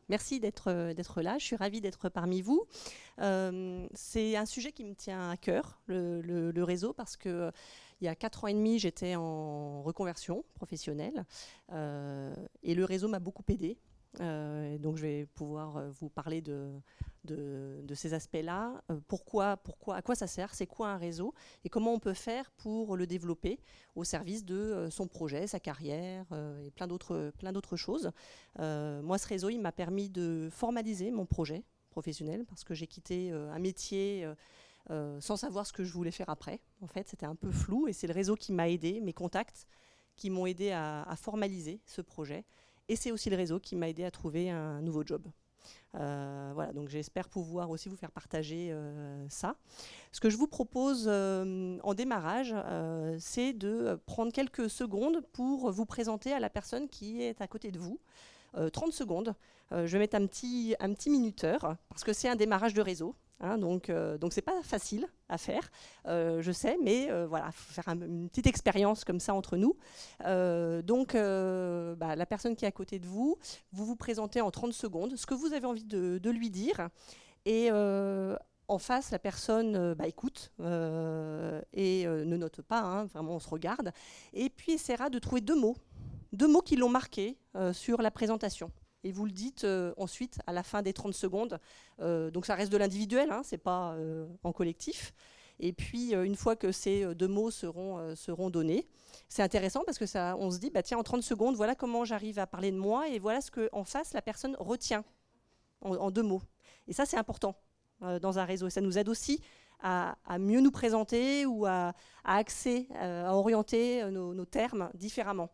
Merci d'être là, je suis ravie d'être parmi vous. C'est un sujet qui me tient à cœur, le réseau, parce que il y a 4 ans et demi, j'étais en reconversion professionnelle et le réseau m'a beaucoup aidée. Donc je vais pouvoir vous parler de ces aspects-là. À quoi ça sert, c'est quoi un réseau et comment on peut faire pour le développer au service de son projet, sa carrière et plein d'autres choses. Moi, ce réseau, il m'a permis de formaliser mon projet professionnel parce que j'ai quitté un métier sans savoir ce que je voulais faire après. En fait, c'était un peu flou et c'est le réseau qui m'a aidé, mes contacts qui m'ont aidé à formaliser ce projet. Et c'est aussi le réseau qui m'a aidé à trouver un nouveau job. Voilà, donc j'espère pouvoir aussi vous faire partager ça. Ce que je vous propose en démarrage, c'est de prendre quelques secondes pour vous présenter à la personne qui est à côté de vous. 30 secondes. Je vais mettre un petit minuteur parce que c'est un démarrage de réseau. Hein, donc c'est pas facile à faire, je sais, mais voilà, faut faire une petite expérience comme ça entre nous. La personne qui est à côté de vous, vous vous présentez en 30 secondes ce que vous avez envie de lui dire, et en face, la personne écoute et ne note pas, hein, vraiment on se regarde, et puis essaiera de trouver deux mots qui l'ont marqué sur la présentation. Et vous le dites ensuite à la fin des 30 secondes. Donc ça reste de l'individuel, hein, c'est pas en collectif. Et puis une fois que ces deux mots seront donnés, c'est intéressant parce que ça, on se dit, tiens, en 30 secondes, voilà comment j'arrive à parler de moi et voilà ce qu'en face la personne retient en deux mots. Et ça, c'est important dans un réseau. Et ça nous aide aussi à mieux nous présenter ou à orienter nos termes différemment.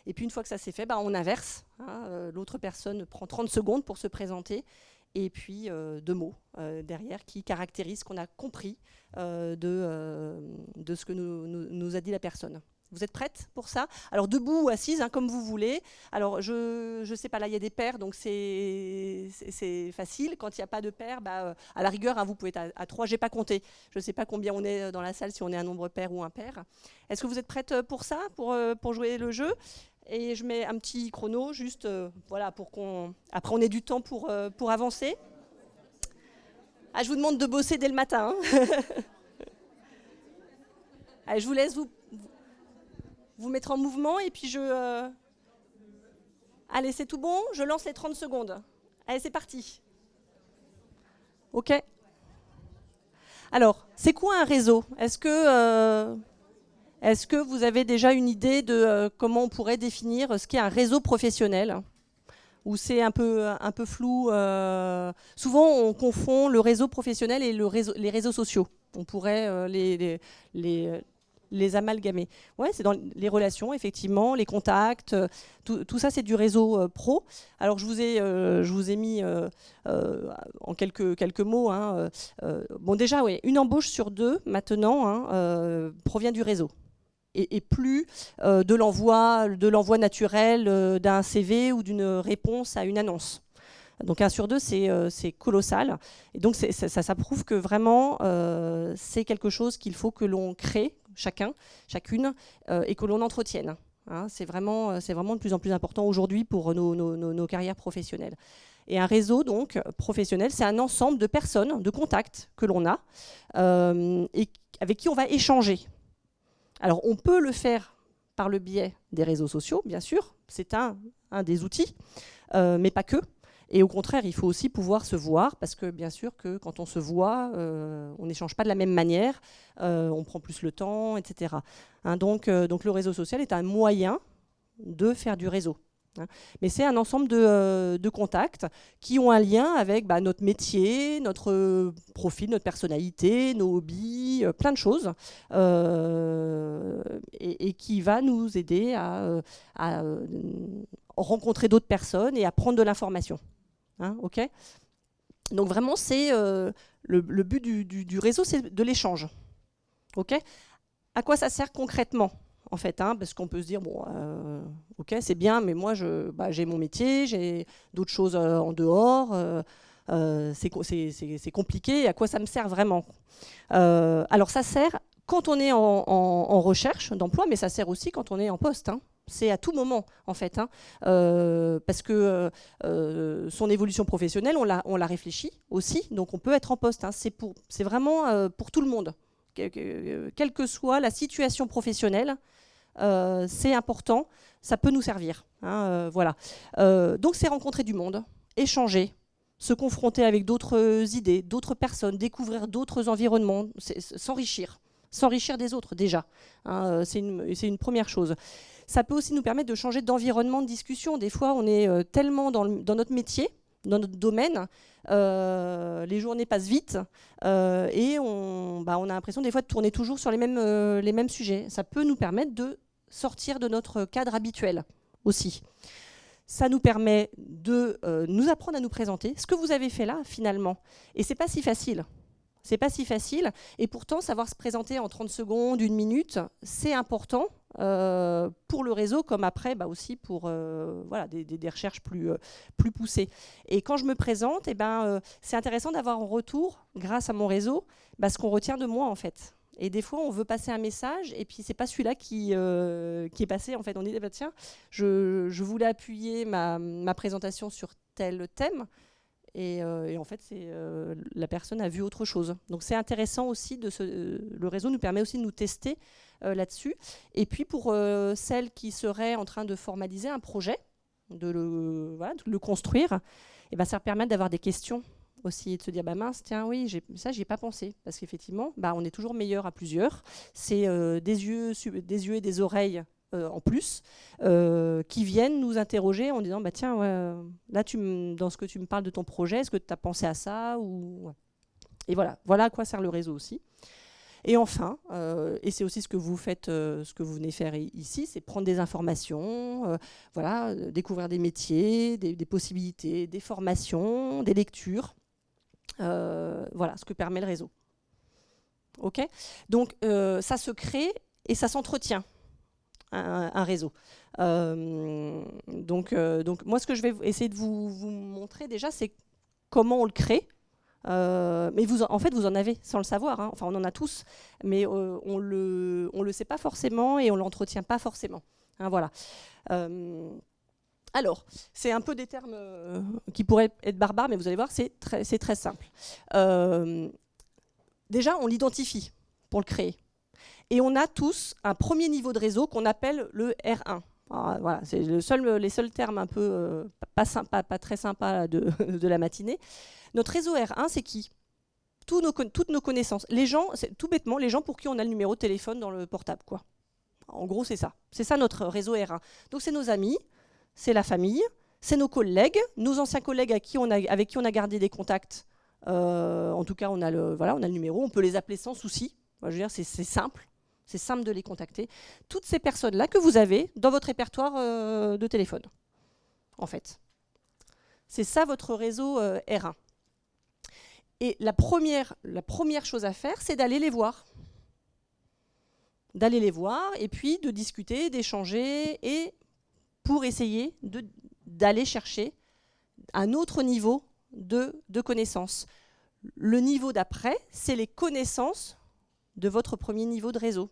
Et puis une fois que ça s'est fait, on inverse. Hein, l'autre personne prend 30 secondes pour se présenter. Et puis deux mots derrière qui caractérisent ce qu'on a compris de ce que nous a dit la personne. Vous êtes prête pour ça? Alors debout ou assise, hein, comme vous voulez. Alors je sais pas, là il y a des paires, donc c'est facile. Quand il n'y a pas de paires, à la rigueur, hein, vous pouvez être à 3, j'ai pas compté. Je ne sais pas combien on est dans la salle, si on est un nombre pair ou impair. Est-ce que vous êtes prête pour ça, pour jouer le jeu? Et je mets un petit chrono, juste voilà, pour qu'on... Après, on ait du temps pour avancer. Ah, je vous demande de bosser dès le matin. Hein. Allez, je vous laisse vous mettre en mouvement et puis Allez, c'est tout bon, je lance les 30 secondes. Allez, c'est parti. OK. Alors, c'est quoi un réseau? Est-ce que vous avez déjà une idée de comment on pourrait définir ce qu'est un réseau professionnel? Ou c'est un peu flou souvent, on confond le réseau professionnel et les réseaux sociaux. On pourrait les amalgamer. Ouais, c'est dans les relations, effectivement, les contacts. Tout ça, c'est du réseau pro. Alors, je vous ai mis en quelques mots. Hein, bon, déjà, ouais, une embauche sur 2, maintenant, hein, provient du réseau. Et plus de l'envoi naturel d'un CV ou d'une réponse à une annonce. Donc 1 sur 2, c'est colossal. Et donc ça prouve que vraiment, c'est quelque chose qu'il faut que l'on crée, chacune, et que l'on entretienne. Hein, c'est vraiment de plus en plus important aujourd'hui pour nos carrières professionnelles. Et un réseau donc professionnel, c'est un ensemble de personnes, de contacts que l'on a et avec qui on va échanger. Alors, on peut le faire par le biais des réseaux sociaux, bien sûr, c'est un des outils, mais pas que. Et au contraire, il faut aussi pouvoir se voir, parce que bien sûr que quand on se voit, on n'échange pas de la même manière, on prend plus le temps, etc. Hein, donc le réseau social est un moyen de faire du réseau. Hein. Mais c'est un ensemble de contacts qui ont un lien avec notre métier, notre profil, notre personnalité, nos hobbies, plein de choses, et qui va nous aider à rencontrer d'autres personnes et à prendre de l'information. Hein, OK ? Donc vraiment, c'est le but du réseau, c'est de l'échange. OK ? À quoi ça sert concrètement ? En fait, hein, parce qu'on peut se dire, bon, ok, c'est bien, mais moi, j'ai mon métier, j'ai d'autres choses en dehors, c'est compliqué, à quoi ça me sert vraiment? Alors, ça sert quand on est en recherche d'emploi, mais ça sert aussi quand on est en poste. Hein. c'est à tout moment en fait, hein. Parce que son évolution professionnelle, on l'a réfléchi aussi, donc on peut être en poste, hein. C'est vraiment pour tout le monde, quelle que soit la situation professionnelle, c'est important, ça peut nous servir, hein, voilà. Donc c'est rencontrer du monde, échanger, se confronter avec d'autres idées, d'autres personnes, découvrir d'autres environnements, s'enrichir des autres déjà, hein, c'est une première chose. Ça peut aussi nous permettre de changer d'environnement de discussion. Des fois, on est tellement dans notre métier, dans notre domaine, les journées passent vite et on a l'impression des fois de tourner toujours sur les mêmes sujets. Ça peut nous permettre de sortir de notre cadre habituel aussi. Ça nous permet de nous apprendre à nous présenter. Ce que vous avez fait là, finalement, et c'est pas si facile. C'est pas si facile, et pourtant savoir se présenter en 30 secondes, 1 minute, c'est important pour le réseau, comme après aussi pour voilà, des recherches plus poussées. Et quand je me présente, c'est intéressant d'avoir en retour, grâce à mon réseau, ce qu'on retient de moi en fait. Et des fois, on veut passer un message, et puis c'est pas celui-là qui est passé. En fait, on dit tiens, je voulais appuyer ma présentation sur tel thème. Et en fait, la personne a vu autre chose. Donc c'est intéressant aussi, le réseau nous permet aussi de nous tester là-dessus. Et puis pour celles qui seraient en train de formaliser un projet, de le construire, ça permet d'avoir des questions aussi et de se dire mince, tiens, oui, ça, j'y ai pas pensé. Parce qu'effectivement, on est toujours meilleur à plusieurs. C'est des yeux et des oreilles en plus, qui viennent nous interroger en disant tiens, là dans ce que tu me parles de ton projet, est-ce que tu as pensé à ça ou... Et voilà à quoi sert le réseau aussi. Et enfin, et c'est aussi ce que vous faites, ce que vous venez faire ici, c'est prendre des informations, découvrir des métiers, des possibilités, des formations, des lectures. Voilà ce que permet le réseau. Ok ? Donc ça se crée et ça s'entretient. Un réseau. Donc moi, ce que je vais essayer de vous montrer déjà, c'est comment on le crée. Mais en fait, vous en avez sans le savoir, hein. Enfin, on en a tous, mais on le sait pas forcément et on l'entretient pas forcément, hein, voilà. Alors, c'est un peu des termes qui pourraient être barbares, mais vous allez voir, c'est très simple. Déjà, on l'identifie pour le créer. Et on a tous un premier niveau de réseau qu'on appelle le R1. Alors, voilà, c'est les seuls termes un peu pas très sympas de la matinée. Notre réseau R1, c'est qui ? Toutes nos connaissances. Les gens, tout bêtement, les gens pour qui on a le numéro de téléphone dans le portable, quoi. En gros, c'est ça. C'est ça notre réseau R1. Donc c'est nos amis, c'est la famille, c'est nos collègues, nos anciens collègues avec qui on a gardé des contacts. En tout cas, on a le numéro, on peut les appeler sans souci. Je veux dire, c'est simple. C'est simple de les contacter. Toutes ces personnes-là que vous avez dans votre répertoire de téléphone, en fait. C'est ça votre réseau R1. Et la première chose à faire, c'est d'aller les voir. D'aller les voir et puis de discuter, d'échanger et pour essayer d'aller chercher un autre niveau de connaissances. Le niveau d'après, c'est les connaissances de votre premier niveau de réseau.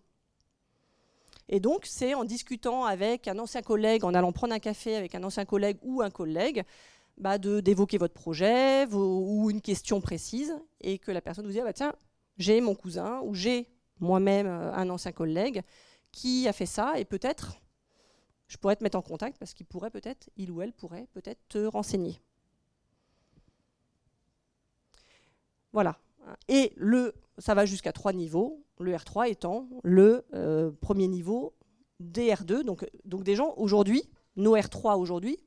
Et donc, c'est en discutant avec un ancien collègue, en allant prendre un café avec un ancien collègue ou un collègue, d'évoquer votre projet ou une question précise, et que la personne vous dit tiens, j'ai mon cousin ou j'ai moi-même un ancien collègue qui a fait ça, et peut-être je pourrais te mettre en contact parce il ou elle pourrait peut-être te renseigner. Voilà. Et ça va jusqu'à 3 niveaux, le R3 étant le premier niveau des R2. Donc des gens aujourd'hui, nos R3 aujourd'hui,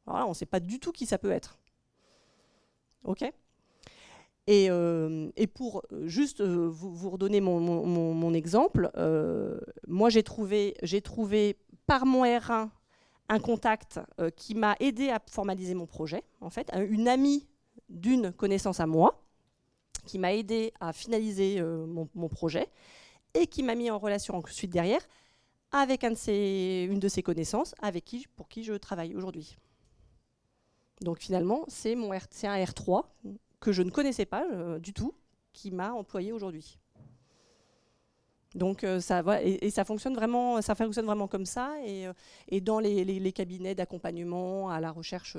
voilà, on ne sait pas du tout qui ça peut être. OK ? Et pour juste vous redonner mon exemple, moi j'ai trouvé par mon R1 un contact qui m'a aidé à formaliser mon projet, en fait, une amie d'une connaissance à moi, qui m'a aidé à finaliser mon projet et qui m'a mis en relation ensuite derrière avec une de ses connaissances pour qui je travaille aujourd'hui. Donc finalement, c'est un R3 que je ne connaissais pas du tout, qui m'a employé aujourd'hui. Donc ça, voilà, et ça fonctionne vraiment comme ça. Et dans les cabinets d'accompagnement à la recherche,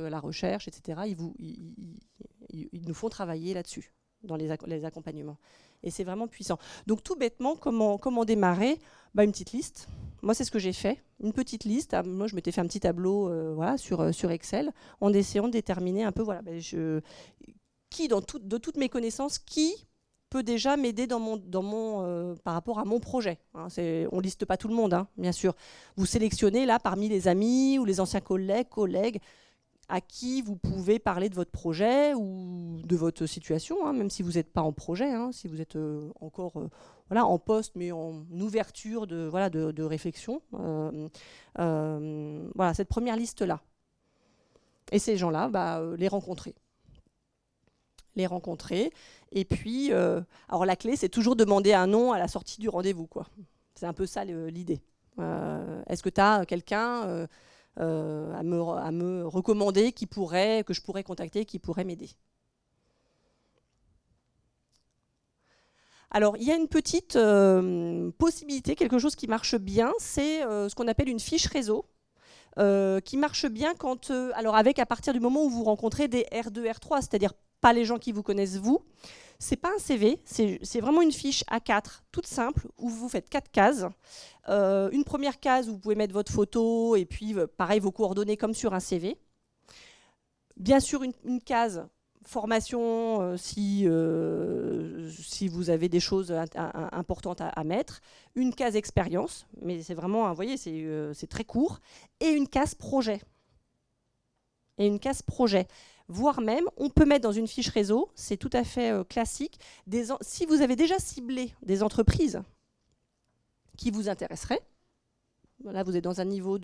etc., ils nous font travailler là-dessus, dans les accompagnements. Et c'est vraiment puissant. Donc tout bêtement, comment démarrer? Une petite liste. Moi, c'est ce que j'ai fait. Une petite liste. Moi, je m'étais fait un petit tableau voilà, sur Excel, en essayant de déterminer un peu, voilà, de toutes mes connaissances, qui peut déjà m'aider par rapport à mon projet. Hein, on ne liste pas tout le monde, hein, bien sûr. Vous sélectionnez là parmi les amis ou les anciens collègues à qui vous pouvez parler de votre projet ou de votre situation, hein, même si vous n'êtes pas en projet, hein, si vous êtes encore voilà, en poste, mais en ouverture de réflexion. Voilà, cette première liste-là. Et ces gens-là, les rencontrer. Et puis, alors la clé, c'est toujours demander un nom à la sortie du rendez-vous, quoi. C'est un peu ça l'idée. Est-ce que tu as quelqu'un à me recommander que je pourrais contacter, qui pourrait m'aider? Alors, il y a une petite possibilité, quelque chose qui marche bien, c'est ce qu'on appelle une fiche réseau. Qui marche bien à partir du moment où vous rencontrez des R2, R3, c'est-à-dire pas les gens qui vous connaissent vous. C'est pas un CV, c'est vraiment une fiche A4 toute simple où vous faites 4 cases. Une première case où vous pouvez mettre votre photo et puis pareil vos coordonnées comme sur un CV. Bien sûr une case formation si vous avez des choses importantes à mettre, une case expérience, mais c'est vraiment, vous voyez, c'est très court, et une case projet. Voire même, on peut mettre dans une fiche réseau, c'est tout à fait classique, si vous avez déjà ciblé des entreprises qui vous intéresseraient, là vous êtes dans un niveau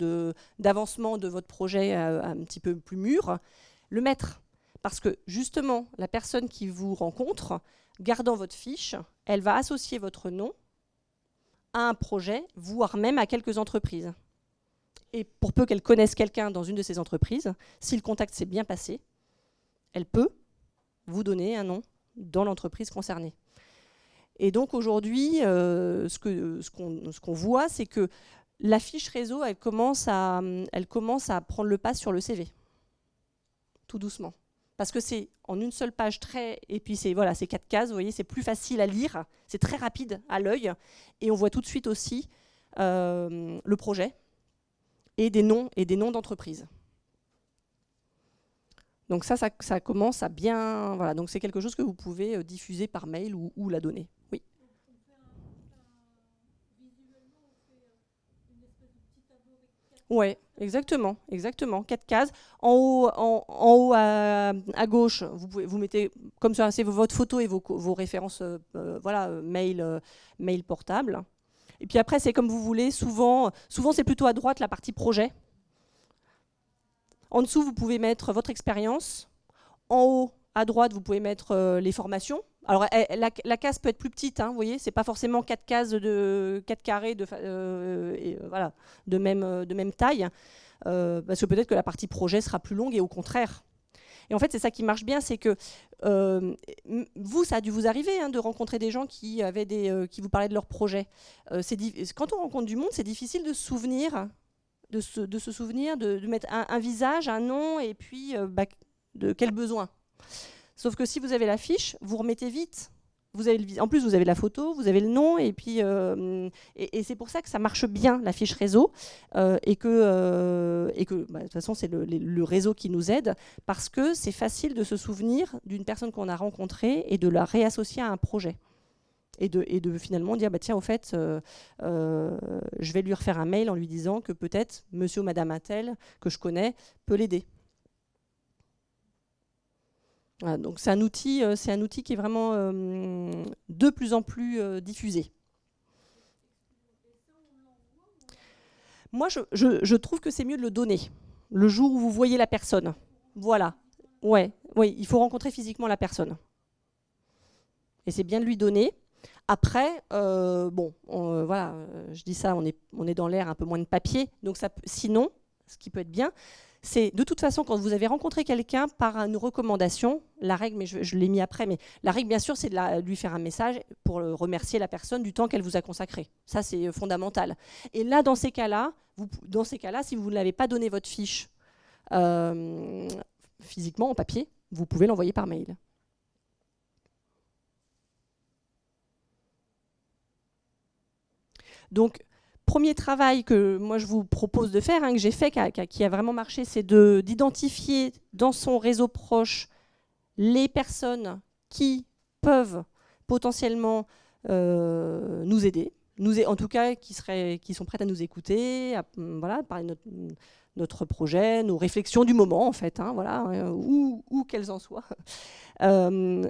d'avancement de votre projet un petit peu plus mûr, le mettre. Parce que justement, la personne qui vous rencontre, gardant votre fiche, elle va associer votre nom à un projet, voire même à quelques entreprises. Et pour peu qu'elle connaisse quelqu'un dans une de ces entreprises, si le contact s'est bien passé, elle peut vous donner un nom dans l'entreprise concernée. Et donc aujourd'hui, ce qu'on voit, c'est que la fiche réseau, elle commence à prendre le pas sur le CV, tout doucement. Parce que c'est en une seule page et puis c'est 4 cases, vous voyez, c'est plus facile à lire, c'est très rapide à l'œil, et on voit tout de suite aussi le projet et des noms d'entreprises. Donc ça commence à bien, voilà, donc c'est quelque chose que vous pouvez diffuser par mail ou la donner. Oui. Ouais, exactement. 4 cases. En haut à gauche, vous mettez comme ça, c'est votre photo et vos références, mail portable. Et puis après, c'est comme vous voulez. Souvent c'est plutôt à droite la partie projet. En dessous, vous pouvez mettre votre expérience. En haut, à droite, vous pouvez mettre les formations. Alors, la case peut être plus petite, hein, vous voyez, c'est pas forcément 4 cases de 4 carrés de même taille, parce que peut-être que la partie projet sera plus longue et au contraire. Et en fait, c'est ça qui marche bien, c'est que ça a dû vous arriver hein, de rencontrer des gens qui vous parlaient de leur projet. Quand on rencontre du monde, c'est difficile de se souvenir, de mettre un visage, un nom, et puis de quel besoin. Sauf que si vous avez la fiche, vous remettez vite. En plus, vous avez la photo, vous avez le nom, et puis et c'est pour ça que ça marche bien la fiche réseau et que de toute façon c'est le réseau qui nous aide parce que c'est facile de se souvenir d'une personne qu'on a rencontrée et de la réassocier à un projet et de finalement dire tiens au fait je vais lui refaire un mail en lui disant que peut-être monsieur ou madame Intel que je connais peut l'aider. Voilà, donc c'est un outil qui est vraiment de plus en plus diffusé. Moi, je trouve que c'est mieux de le donner le jour où vous voyez la personne. Voilà. Oui, il faut rencontrer physiquement la personne. Et c'est bien de lui donner. Après, voilà, je dis ça, on est dans l'air un peu moins de papier. Donc sinon, ce qui peut être bien, c'est de toute façon quand vous avez rencontré quelqu'un par une recommandation, la règle, mais je l'ai mis après, mais la règle bien sûr c'est de lui faire un message pour remercier la personne du temps qu'elle vous a consacré. Ça c'est fondamental. Et là dans ces cas-là, si vous ne l'avez pas donné votre fiche physiquement en papier, vous pouvez l'envoyer par mail. Donc premier travail que moi je vous propose de faire, que j'ai fait, qui a vraiment marché, c'est d'identifier dans son réseau proche les personnes qui peuvent potentiellement nous aider, en tout cas qui sont prêtes à nous écouter, voilà, parler de notre projet, nos réflexions du moment en fait, voilà, où qu'elles en soient.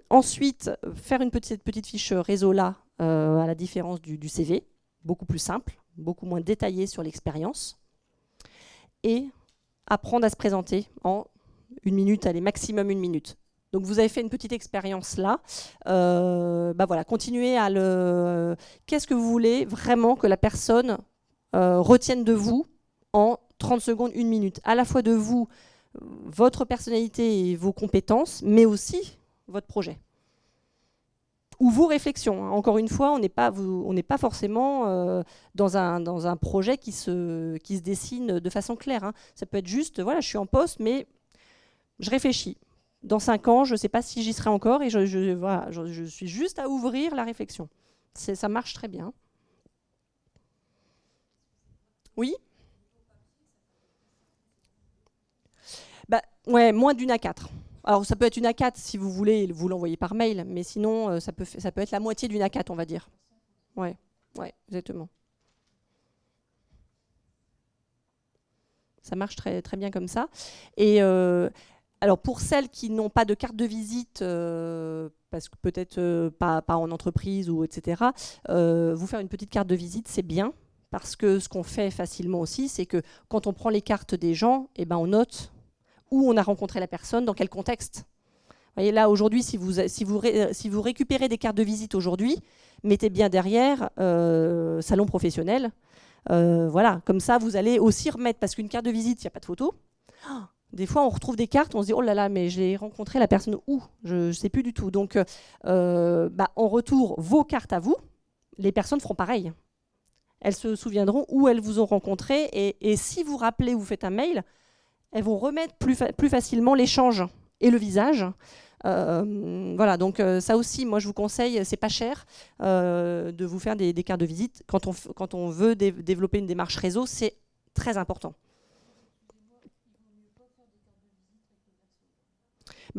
Ensuite, faire cette petite fiche réseau là, à la différence du CV, beaucoup plus simple, beaucoup moins détaillé sur l'expérience, et apprendre à se présenter en 1 minute, allez, maximum 1 minute. Donc vous avez fait une petite expérience là, voilà, continuez à qu'est-ce que vous voulez vraiment que la personne retienne de vous en 30 secondes, 1 minute, à la fois de vous, votre personnalité et vos compétences, mais aussi votre projet. Ou vos réflexions. Encore une fois, on n'est pas forcément dans un projet qui se dessine de façon claire. Ça peut être juste, voilà, je suis en poste, mais je réfléchis. Dans 5 ans, je ne sais pas si j'y serai encore et voilà, je suis juste à ouvrir la réflexion. Ça marche très bien. Oui ? Ouais, moins d'une A4. Alors ça peut être une A4 si vous voulez, vous l'envoyez par mail, mais sinon ça peut être la moitié d'une A4, on va dire. Ouais, exactement. Ça marche très, très bien comme ça. Et alors pour celles qui n'ont pas de carte de visite, parce que peut-être pas en entreprise ou etc., vous faire une petite carte de visite, c'est bien. Parce que ce qu'on fait facilement aussi, c'est que quand on prend les cartes des gens, on note où on a rencontré la personne, dans quel contexte. Vous voyez, là, aujourd'hui, si vous récupérez des cartes de visite aujourd'hui, mettez bien derrière salon professionnel. Voilà, comme ça, vous allez aussi remettre, parce qu'une carte de visite, il n'y a pas de photo. Des fois, on retrouve des cartes, on se dit « Oh là là, mais j'ai rencontré la personne où ?» Je ne sais plus du tout. Donc, en retour, vos cartes à vous, les personnes feront pareil. Elles se souviendront où elles vous ont rencontré. Et si vous rappelez, vous faites un mail, elles vont remettre plus facilement l'échange et le visage. Voilà, donc ça aussi, moi je vous conseille, c'est pas cher de vous faire des cartes de visite. Quand on veut développer une démarche réseau, c'est très important.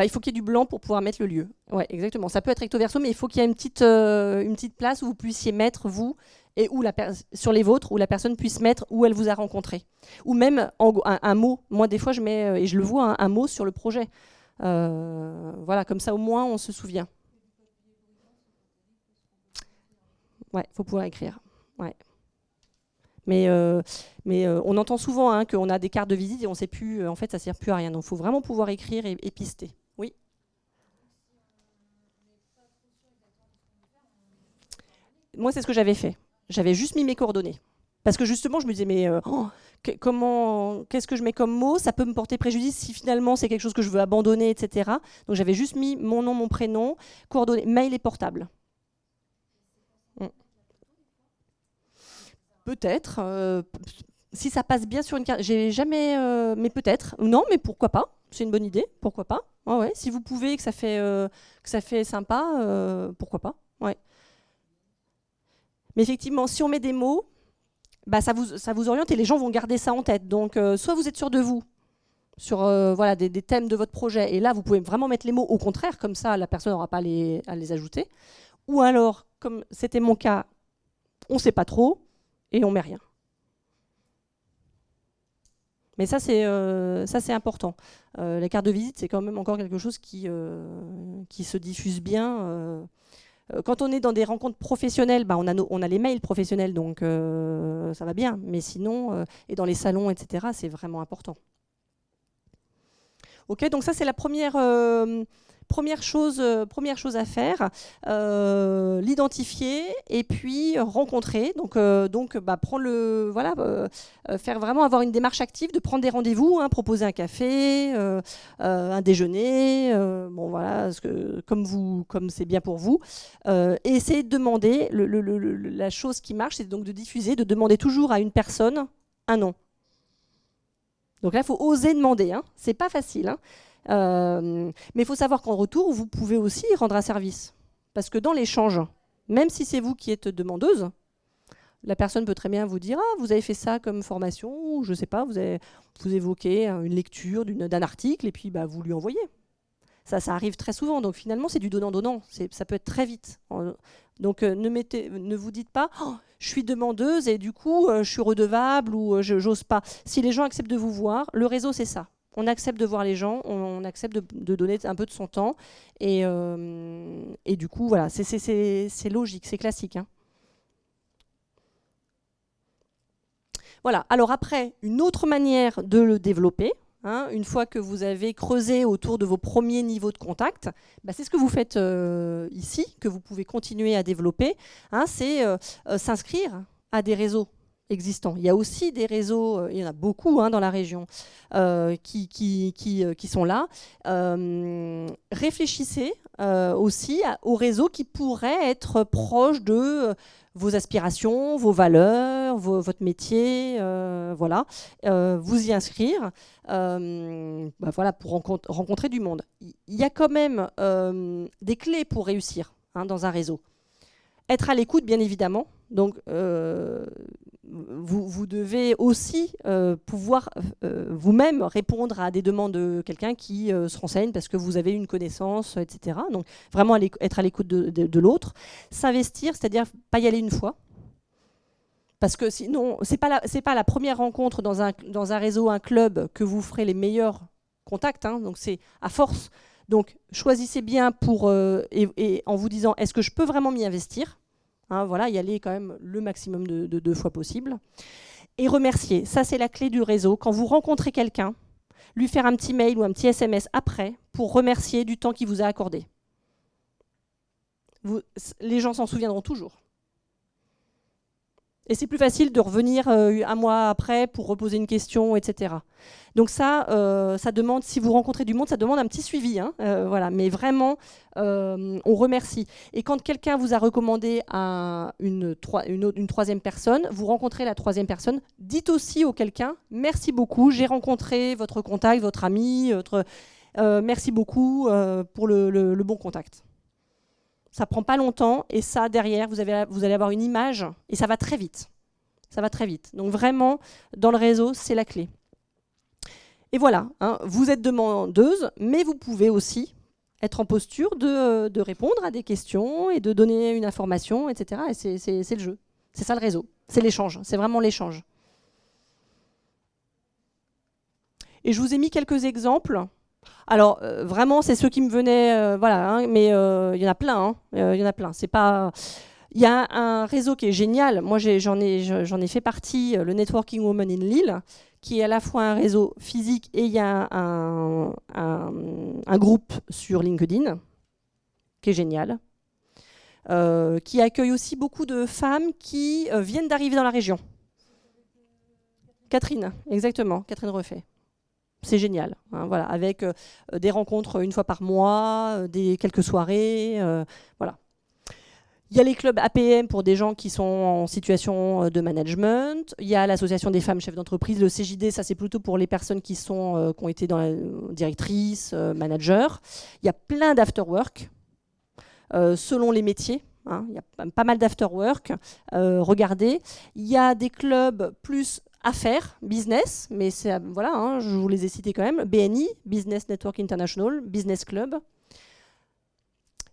Il faut qu'il y ait du blanc pour pouvoir mettre le lieu. Ouais, exactement. Ça peut être recto verso, mais il faut qu'il y ait une petite place où vous puissiez mettre, vous, et sur les vôtres, où la personne puisse mettre où elle vous a rencontré. Ou même un mot. Moi, des fois, je mets, et je le vois, un mot sur le projet. Voilà, comme ça, au moins, on se souvient. Ouais, il faut pouvoir écrire. Ouais. Mais on entend souvent qu'on a des cartes de visite et on ne sait plus, en fait, ça ne sert plus à rien. Donc, il faut vraiment pouvoir écrire et pister. Oui. Moi, c'est ce que j'avais fait. J'avais juste mis mes coordonnées. Parce que justement, je me disais, mais qu'est-ce que je mets comme mot? Ça peut me porter préjudice si finalement c'est quelque chose que je veux abandonner, etc. Donc j'avais juste mis mon nom, mon prénom, coordonnées, mail et portable. Peut-être. Si ça passe bien sur une carte, j'ai jamais. Mais peut-être. Non, mais pourquoi pas? C'est une bonne idée. Pourquoi pas? Ouais. Si vous pouvez, que ça fait sympa, pourquoi pas? Ouais. Mais effectivement, si on met des mots, ça vous oriente et les gens vont garder ça en tête. Donc, soit vous êtes sûr de vous, sur voilà, des thèmes de votre projet, et là, vous pouvez vraiment mettre les mots au contraire, comme ça, la personne n'aura pas à les ajouter. Ou alors, comme c'était mon cas, on ne sait pas trop, et on ne met rien. Mais ça, c'est important. Les cartes de visite, c'est quand même encore quelque chose qui se diffuse bien. Quand on est dans des rencontres professionnelles, on a les mails professionnels, donc ça va bien. Mais sinon, et dans les salons, etc., c'est vraiment important. Ok, donc ça c'est la première première chose à faire, l'identifier et puis rencontrer. Donc prendre faire vraiment avoir une démarche active, de prendre des rendez-vous, hein, proposer un café, un déjeuner, bon voilà, comme c'est bien pour vous. Et essayer de demander, la chose qui marche, c'est donc de diffuser, de demander toujours à une personne un nom. Donc là, il faut oser demander, hein. C'est pas facile, hein. Mais il faut savoir qu'en retour, vous pouvez aussi rendre un service. Parce que dans l'échange, même si c'est vous qui êtes demandeuse, la personne peut très bien vous dire « Ah, vous avez fait ça comme formation » ou je ne sais pas, vous évoquez une lecture d'un article et puis vous lui envoyez. Ça arrive très souvent. Donc finalement, c'est du donnant-donnant. Ça peut être très vite. Donc ne vous dites pas oh, « Je suis demandeuse et du coup, je suis redevable » ou « j'ose pas ». Si les gens acceptent de vous voir, le réseau, c'est ça. On accepte de voir les gens, on accepte de donner un peu de son temps. Et du coup, voilà, c'est logique, c'est classique, hein. Voilà. Alors après, une autre manière de le développer, hein, une fois que vous avez creusé autour de vos premiers niveaux de contact, c'est ce que vous faites ici, que vous pouvez continuer à développer, hein, c'est s'inscrire à des réseaux existants. Il y a aussi des réseaux, il y en a beaucoup hein, dans la région, qui sont là. Réfléchissez aussi aux réseaux qui pourraient être proches de vos aspirations, vos valeurs, votre métier, voilà. Vous y inscrire, voilà, pour rencontrer du monde. Il y a quand même des clés pour réussir hein, dans un réseau. Être à l'écoute, bien évidemment. Donc, vous devez aussi pouvoir vous-même répondre à des demandes de quelqu'un qui se renseigne parce que vous avez une connaissance, etc. Donc, vraiment être à l'écoute de l'autre. S'investir, c'est-à-dire pas y aller une fois. Parce que sinon, c'est pas la première rencontre dans un réseau, un club, que vous ferez les meilleurs contacts. Hein. Donc, c'est à force. Donc, choisissez bien et en vous disant, est-ce que je peux vraiment m'y investir ? Hein, voilà, y aller quand même le maximum de 2 fois possible. Et remercier, ça c'est la clé du réseau. Quand vous rencontrez quelqu'un, lui faire un petit mail ou un petit SMS après pour remercier du temps qu'il vous a accordé. Les gens s'en souviendront toujours. Et c'est plus facile de revenir un mois après pour reposer une question, etc. Donc ça demande, si vous rencontrez du monde, ça demande un petit suivi. Hein, voilà. Mais vraiment, on remercie. Et quand quelqu'un vous a recommandé une troisième personne, vous rencontrez la troisième personne, dites aussi au quelqu'un, merci beaucoup, j'ai rencontré votre contact, votre ami, merci beaucoup pour le bon contact. Ça prend pas longtemps et ça, derrière, vous allez avoir une image et ça va très vite. Ça va très vite. Donc vraiment, dans le réseau, c'est la clé. Et voilà, hein, vous êtes demandeuse, mais vous pouvez aussi être en posture de répondre à des questions et de donner une information, etc. Et c'est le jeu. C'est ça le réseau. C'est l'échange. C'est vraiment l'échange. Et je vous ai mis quelques exemples. Alors vraiment, c'est ceux qui me venaient, voilà, hein, mais il y en a plein. Hein, il y en a plein. C'est pas. Il y a un réseau qui est génial. Moi, j'en ai fait partie, le Networking Women in Lille, qui est à la fois un réseau physique et il y a un groupe sur LinkedIn qui est génial, qui accueille aussi beaucoup de femmes qui viennent d'arriver dans la région. Catherine, exactement, Catherine Refait. C'est génial, hein, voilà, avec des rencontres une fois par mois, quelques soirées, voilà. Il y a les clubs APM pour des gens qui sont en situation de management. Il y a l'association des femmes chefs d'entreprise, le CJD, ça c'est plutôt pour les personnes qui ont été dans la directrice, manager. Il y a plein d'afterwork, selon les métiers. Hein, il y a pas mal d'afterwork. Regardez, il y a des clubs plus affaires, business, mais voilà, hein, je vous les ai cités quand même. BNI, Business Network International, Business Club.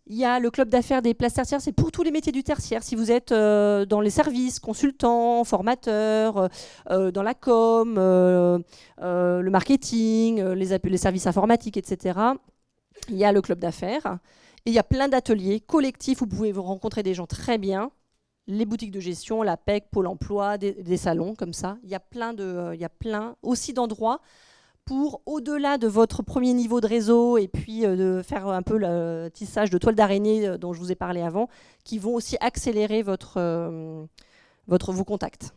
Il y a le club d'affaires des places tertiaires, c'est pour tous les métiers du tertiaire. Si vous êtes dans les services, consultants, formateurs, dans la com, le marketing, les services informatiques, etc. Il y a le club d'affaires. Et il y a plein d'ateliers collectifs où vous pouvez vous rencontrer des gens très bien. Les boutiques de gestion, la PEC, Pôle emploi, des salons comme ça. Il y a plein aussi d'endroits pour, au-delà de votre premier niveau de réseau et puis de faire un peu le tissage de toile d'araignée dont je vous ai parlé avant, qui vont aussi accélérer vos contacts.